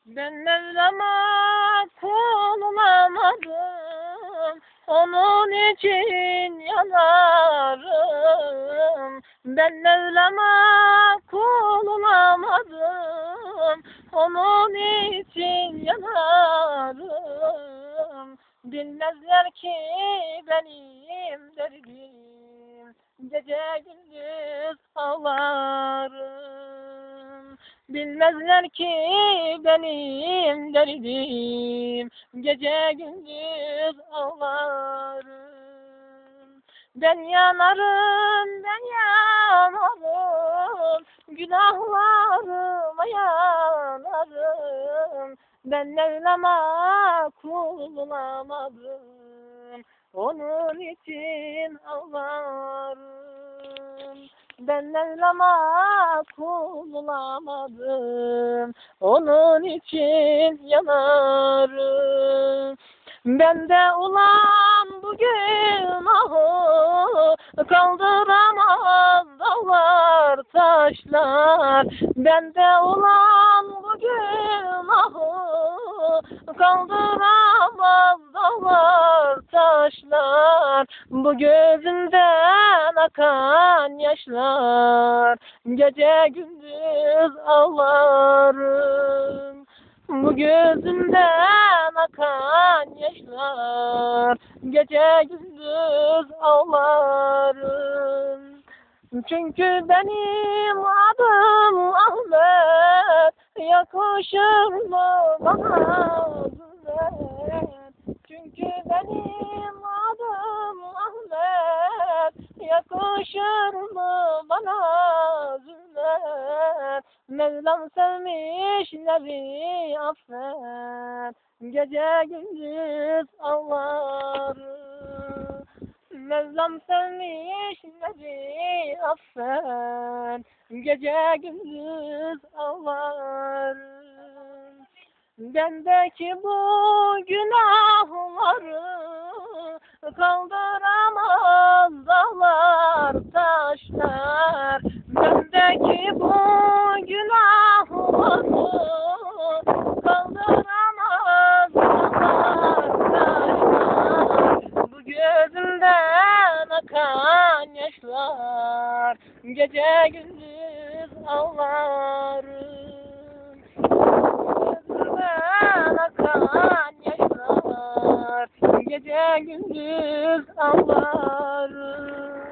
Ben Mevlam'a kul olamadım, onun için yanarım. Ben Mevlam'a kul olamadım, onun için yanarım. Bilmezler ki benim derdim, gece gündüz ağlarım. Bilmezler ki benim derdim, gece gündüz ağlarım. Ben yanarım, ben yanarım, günahlarıma yanarım. Ben Mevlam'a kul olamadım, onun için ağlarım. Ben Mevlam'a kul olamadım, onun için yanarım. Bende olan bu günahı kaldıramaz dağlar taşlar. Bende olan bu günahı kaldıramaz dağlar taşlar. Bu gözümden akan yaşlar, gece gündüz ağlarım. Bu gözümden akan yaşlar, gece gündüz ağlarım. Çünkü benim adım Ahmet, yakışır mı bana zulmet? Çünkü benim adım Ahmet, yakışır mı bana zulmet? Mevlam sevmişleri affet, gece gündüz ağlarım. Mevlam sevmişleri affet, gece gündüz ağlarım. Bendeki bu günahları kaldıramaz dağlar taşlar. Bendeki bu günahları kaldıramaz dağlar taşlar. Bu gözümden akan yaşlar, gece gündüz ağlarım. Gözümden akan yaşlar, gece gündüz ağlarım.